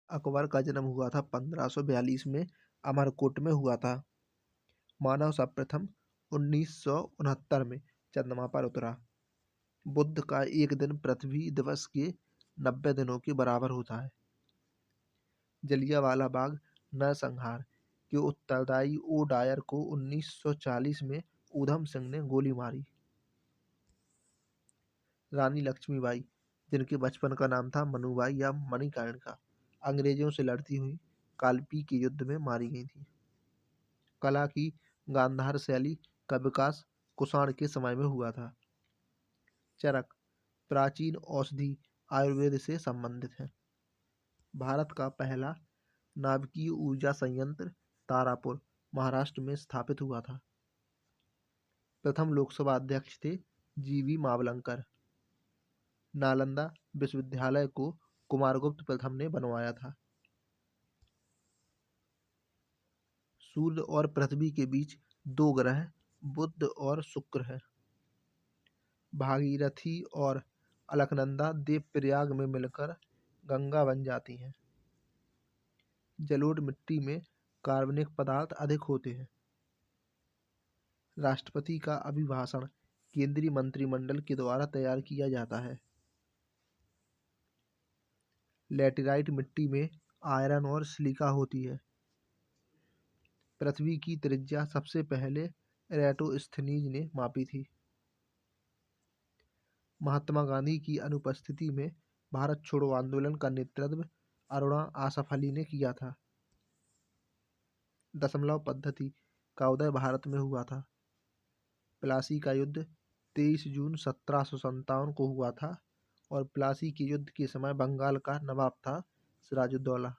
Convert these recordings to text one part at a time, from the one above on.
अकबर का जन्म हुआ था 1542 में, अमरकोट में हुआ था। मानव सर्वप्रथम 1969 में चंद्रमा पर उतरा। बुध का एक दिन पृथ्वी दिवस के 90 दिनों के बराबर होता है। जलियांवाला बाग नरसंहार के उत्तरदायी ओ डायर को 1940 में ऊधम सिंह ने गोली मारी। रानी लक्ष्मीबाई, जिनके बचपन का नाम था मनुबाई या मणिकर्णिका, अंग्रेजों से लड़ती हुई कालपी के युद्ध में मारी गई थी। कला की गांधार शैली का विकास कुषाण के समय में हुआ था। चरक प्राचीन औषधि आयुर्वेद से संबंधित है। भारत का पहला नाभिकीय ऊर्जा संयंत्र तारापुर, महाराष्ट्र में स्थापित हुआ था। प्रथम लोकसभा अध्यक्ष थे जीवी मावलंकर। नालंदा विश्वविद्यालय को कुमारगुप्त प्रथम ने बनवाया था। सूर्य और पृथ्वी के बीच दो ग्रह बुध और शुक्र है। भागीरथी और अलकनंदा देवप्रयाग में मिलकर गंगा बन जाती हैं। जलोढ़ मिट्टी में कार्बनिक पदार्थ अधिक होते हैं। राष्ट्रपति का अभिभाषण केंद्रीय मंत्रिमंडल के द्वारा तैयार किया जाता है। लैटेराइट मिट्टी में आयरन और सिलिका होती है। पृथ्वी की त्रिज्या सबसे पहले एराटोस्थेनीज ने मापी थी। महात्मा गांधी की अनुपस्थिति में भारत छोड़ो आंदोलन का नेतृत्व अरुणा आसफ अली ने किया था। दशमलव पद्धति का उदय भारत में हुआ था। प्लासी का युद्ध 23 जून 1757 को हुआ था और प्लासी के युद्ध के समय बंगाल का नवाब था सिराजुद्दौला।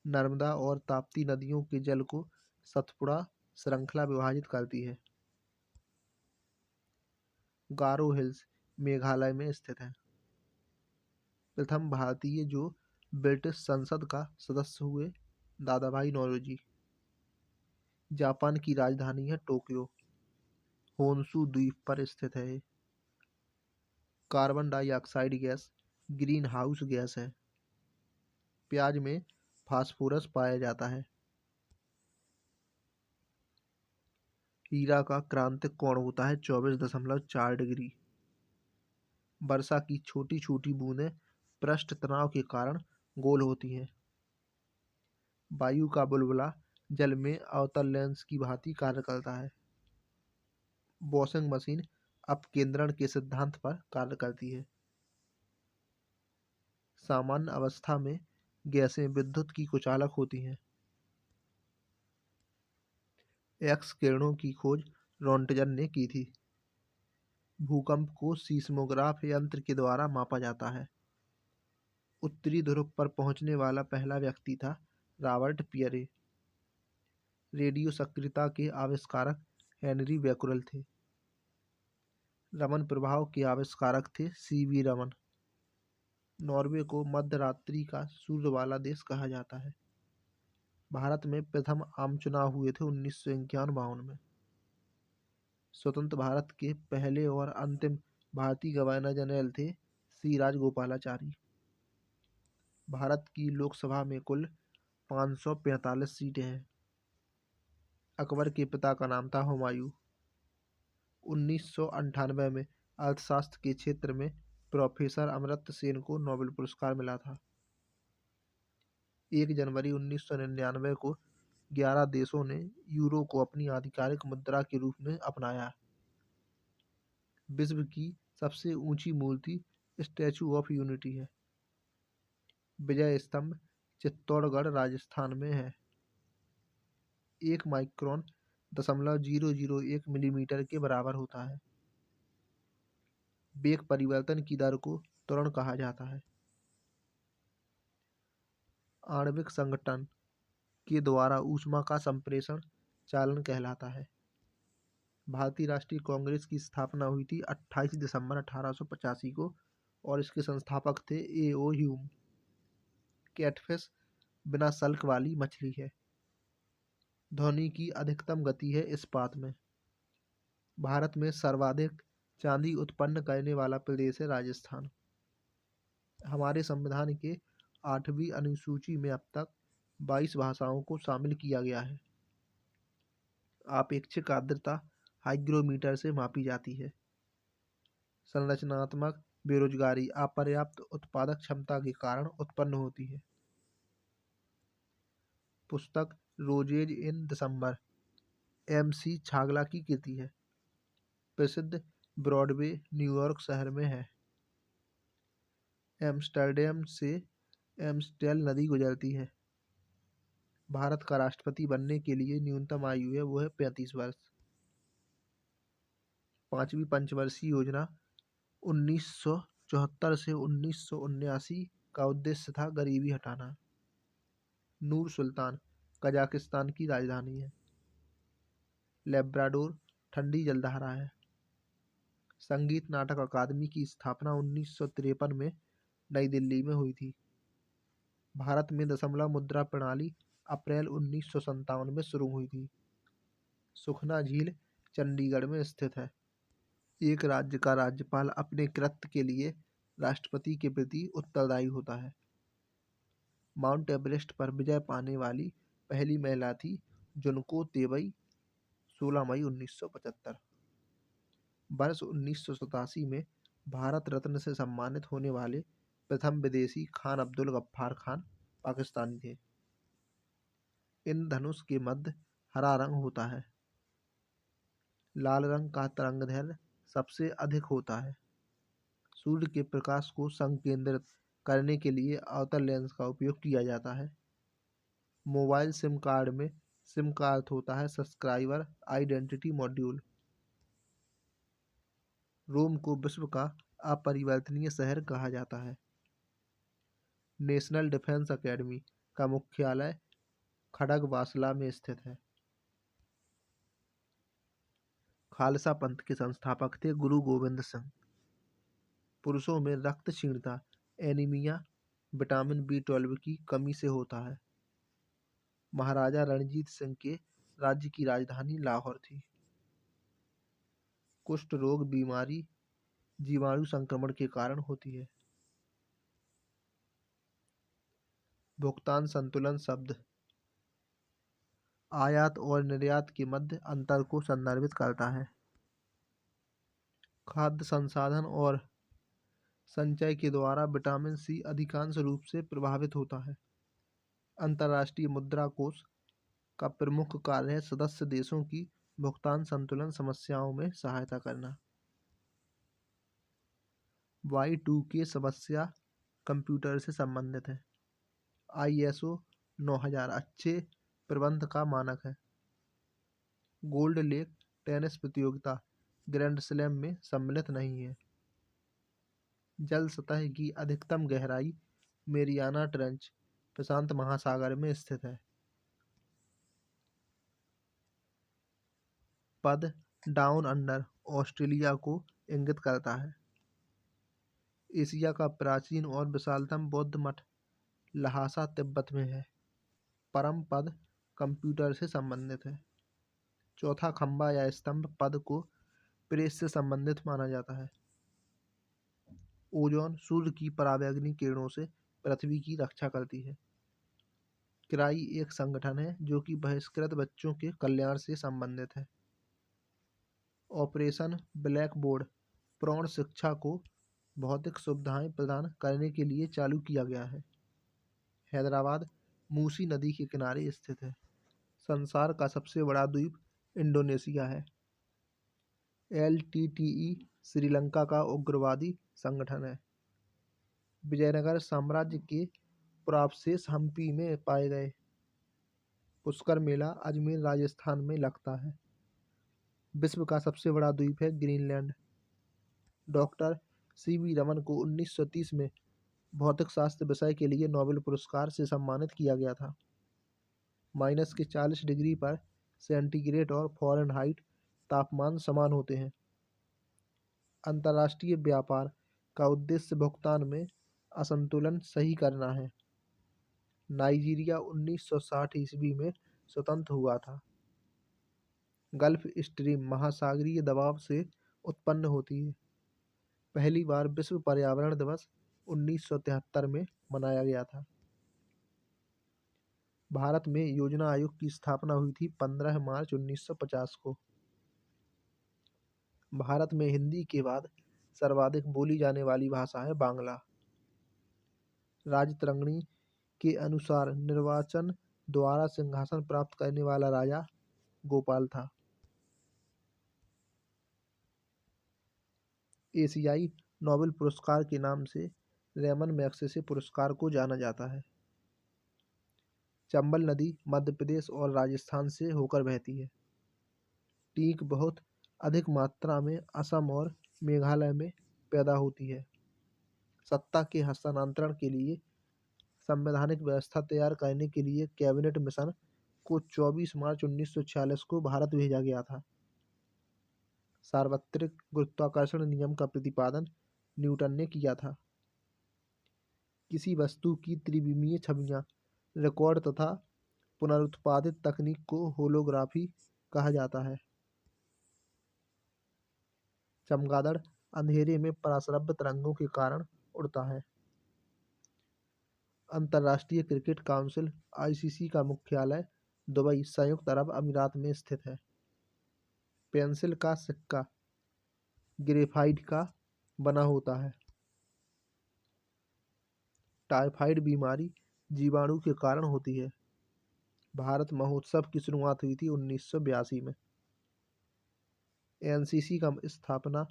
नर्मदा और ताप्ती नदियों के जल को सतपुड़ा श्रृंखला विभाजित करती है। गारो हिल्स मेघालय में स्थित है। प्रथम भारतीय जो ब्रिटिश संसद का सदस्य हुए, दादा भाई नौरोजी। जापान की राजधानी है टोक्यो। होन्शु द्वीप पर स्थित है। Carbon dioxide gas green house gas है। प्याज में फास्फोरस पाया जाता है। हीरा का क्रांतिक कोण होता है 24.4 डिग्री। वर्षा की छोटी छोटी बूंदें पृष्ठ तनाव के कारण गोल होती हैं। वायु का बुलबुला जल में अवतल लेंस की भांति कार्य करता है। वॉशिंग मशीन अपकेंद्रण के सिद्धांत पर कार्य करती है। सामान्य अवस्था में गैसें विद्युत की कुचालक होती हैं। एक्स किरणों की खोज रोंटगन ने की थी। भूकंप को सीस्मोग्राफ यंत्र के द्वारा मापा जाता है। उत्तरी ध्रुव पर पहुंचने वाला पहला व्यक्ति था रॉबर्ट पियरे। रेडियो सक्रियता के आविष्कारक हेनरी बैकुरल थे। रमन प्रभाव के आविष्कारक थे सीवी रमन। नॉर्वे को मध्यरात्रि का सूर्य वाला देश कहा जाता है। भारत में प्रथम आम चुनाव हुए थे 1951 में। स्वतंत्र भारत के पहले और अंतिम भारतीय गवर्नर जनरल थे सी राजगोपालाचारी। भारत की लोकसभा में कुल 545 सीटें हैं। अकबर के पिता का नाम था हुमायूं। 1998 में अर्थशास्त्र के क्षेत्र में प्रोफेसर अमर्त्य सेन को नोबेल पुरस्कार मिला था। 1 जनवरी 1999 को 11 देशों ने यूरो को अपनी आधिकारिक मुद्रा के रूप में अपनाया। विश्व की सबसे ऊंची मूर्ति स्टैचू ऑफ यूनिटी है। विजय स्तंभ चित्तौड़गढ़ राजस्थान में है। 1 माइक्रोन 0.001 मिलीमीटर के बराबर होता है। वेग परिवर्तन की दर को त्वरण कहा जाता है। आणविक संगठन के द्वारा ऊष्मा का संप्रेषण चालन कहलाता है। भारतीय राष्ट्रीय कांग्रेस की स्थापना हुई थी 28 दिसंबर 1885 को और इसके संस्थापक थे A.O. ह्यूम। कैटफिश बिना सल्क वाली मछली है। ध्वनि की अधिकतम गति है इस्पात में। भारत में सर्वाधिक चांदी उत्पन्न करने वाला प्रदेश है राजस्थान। हमारे संविधान के 8वीं अनुसूची में अब तक 22 भाषाओं को शामिल किया गया है। आपेक्षिक आर्द्रता हाइग्रोमीटर से मापी जाती है। संरचनात्मक बेरोजगारी अपर्याप्त उत्पादक क्षमता के कारण उत्पन्न होती है। पुस्तक रोजेज इन दिसंबर MC छागला की कृति है। प्रसिद्ध ब्रॉडवे न्यूयॉर्क शहर में है। एम्स्टर्डम से एम्स्टेल नदी गुजरती है। भारत का राष्ट्रपति बनने के लिए न्यूनतम आयु है वो है 35 वर्ष। 5वीं पंचवर्षीय योजना 1974 से 1979 का उद्देश्य था गरीबी हटाना। नूर सुल्तान कजाकिस्तान की राजधानी है। लेब्राडोर ठंडी जलधारा है। संगीत नाटक अकादमी की स्थापना 1953 में नई दिल्ली में हुई थी। भारत में दशमलव मुद्रा प्रणाली अप्रैल 1957 में शुरू हुई थी। सुखना झील चंडीगढ़ में स्थित है। एक राज्य का राज्यपाल अपने कृत्य के लिए राष्ट्रपति के प्रति उत्तरदायी होता है। माउंट एवरेस्ट पर विजय पाने वाली पहली महिला थी जुनको तेबई, 16 मई 1975। वर्ष 1987 में भारत रत्न से सम्मानित होने वाले प्रथम विदेशी खान अब्दुल गफ्फार खान पाकिस्तानी थे। इंद्रधनुष के मध्य हरा रंग होता है। लाल रंग का तरंगदैर्घ्य सबसे अधिक होता है। सूर्य के प्रकाश को संकेंद्रित करने के लिए अवतल लेंस का उपयोग किया जाता है। मोबाइल सिम कार्ड में सिम का अर्थ होता है सब्सक्राइबर आइडेंटिटी मॉड्यूल। रोम को विश्व का अपरिवर्तनीय शहर कहा जाता है। नेशनल डिफेंस एकेडमी का मुख्यालय खड़गवासला में स्थित है। खालसा पंथ के संस्थापक थे गुरु गोविंद सिंह। पुरुषों में रक्त क्षीणता एनीमिया विटामिन B12 की कमी से होता है। महाराजा रणजीत सिंह के राज्य की राजधानी लाहौर थी। कुष्ठ रोग बीमारी जीवाणु संक्रमण के कारण होती है। भुगतान संतुलन शब्द आयात और निर्यात के मध्य अंतर को संदर्भित करता है। खाद्य संसाधन और संचय के द्वारा विटामिन C अधिकांश रूप से प्रभावित होता है। अंतर्राष्ट्रीय मुद्रा कोष का प्रमुख कार्य है सदस्य देशों की भुगतान संतुलन समस्याओं में सहायता करना। Y2K समस्या कंप्यूटर से संबंधित है। ISO 9000 अच्छे प्रबंध का मानक है। गोल्ड लेक टेनिस प्रतियोगिता ग्रैंड स्लैम में सम्मिलित नहीं है। जल सतह की अधिकतम गहराई मेरियाना ट्रेंच प्रशांत महासागर में स्थित है। पद डाउन अंडर ऑस्ट्रेलिया को इंगित करता है। एशिया का प्राचीन और विशालतम बौद्ध मठ लहासा तिब्बत में है। परम पद कंप्यूटर से संबंधित है। चौथा खंभा या स्तंभ पद को प्रेस से संबंधित माना जाता है। ओजोन सूर्य की पराबैंगनी किरणों से पृथ्वी की रक्षा करती है। क्राई एक संगठन है जो कि बहिष्कृत बच्चों के कल्याण से संबंधित है। ऑपरेशन ब्लैक बोर्ड प्रौढ़ शिक्षा को भौतिक सुविधाएं प्रदान करने के लिए चालू किया गया है। हैदराबाद मूसी नदी के किनारे स्थित है। संसार का सबसे बड़ा द्वीप इंडोनेशिया है। LTTE श्रीलंका का उग्रवादी संगठन है। विजयनगर साम्राज्य के पुरावशेष हम्पी में पाए गए। पुष्कर मेला अजमेर राजस्थान में लगता है। विश्व का सबसे बड़ा द्वीप है ग्रीनलैंड। डॉक्टर CV रमन को 1930 में भौतिक शास्त्र विषय के लिए नोबेल पुरस्कार से सम्मानित किया गया था। -40 डिग्री पर सेंटीग्रेड और फ़ारेनहाइट तापमान समान होते हैं। अंतर्राष्ट्रीय व्यापार का उद्देश्य भुगतान में असंतुलन सही करना है। नाइजीरिया 1960 ईस्वी में स्वतंत्र हुआ था। गल्फ स्ट्रीम महासागरीय दबाव से उत्पन्न होती है। पहली बार विश्व पर्यावरण दिवस 1973 में मनाया गया था। भारत में योजना आयोग की स्थापना हुई थी 15 मार्च 1950 को। भारत में हिंदी के बाद सर्वाधिक बोली जाने वाली भाषा है बांग्ला। राजतरंगिणी के अनुसार निर्वाचन द्वारा सिंहासन प्राप्त करने वाला राजा गोपाल था। एशियाई नोबेल पुरस्कार के नाम से रेमन मैग्सेसे पुरस्कार को जाना जाता है। चंबल नदी मध्य प्रदेश और राजस्थान से होकर बहती है। टीक बहुत अधिक मात्रा में असम और मेघालय में पैदा होती है। सत्ता के हस्तांतरण के लिए संवैधानिक व्यवस्था तैयार करने के लिए कैबिनेट मिशन को 24 मार्च 1946 को भारत भेजा गया था। सार्वत्रिक गुरुत्वाकर्षण नियम का प्रतिपादन न्यूटन ने किया था। किसी वस्तु की त्रिविमीय छवियां रिकॉर्ड तथा पुनरुत्पादित तकनीक को होलोग्राफी कहा जाता है। चमगादड़ अंधेरे में पराश्रव्य तरंगों के कारण उड़ता है। अंतर्राष्ट्रीय क्रिकेट काउंसिल (आईसीसी) का मुख्यालय दुबई, संयुक्त अरब अमीरात में स्थित है। पेंसिल का सिक्का ग्रेफाइट का बना होता है। टाइफाइड बीमारी जीवाणु के कारण होती है। भारत महोत्सव की शुरुआत हुई थी 1982 में। एनसीसी का स्थापना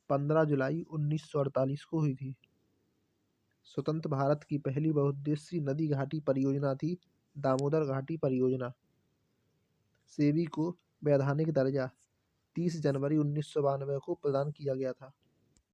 15 जुलाई 1948 को हुई थी। स्वतंत्र भारत की पहली बहुउद्देशीय नदी घाटी परियोजना थी दामोदर घाटी परियोजना। सेबी को वैधानिक दर्जा 30 जनवरी 1992 को प्रदान किया गया था।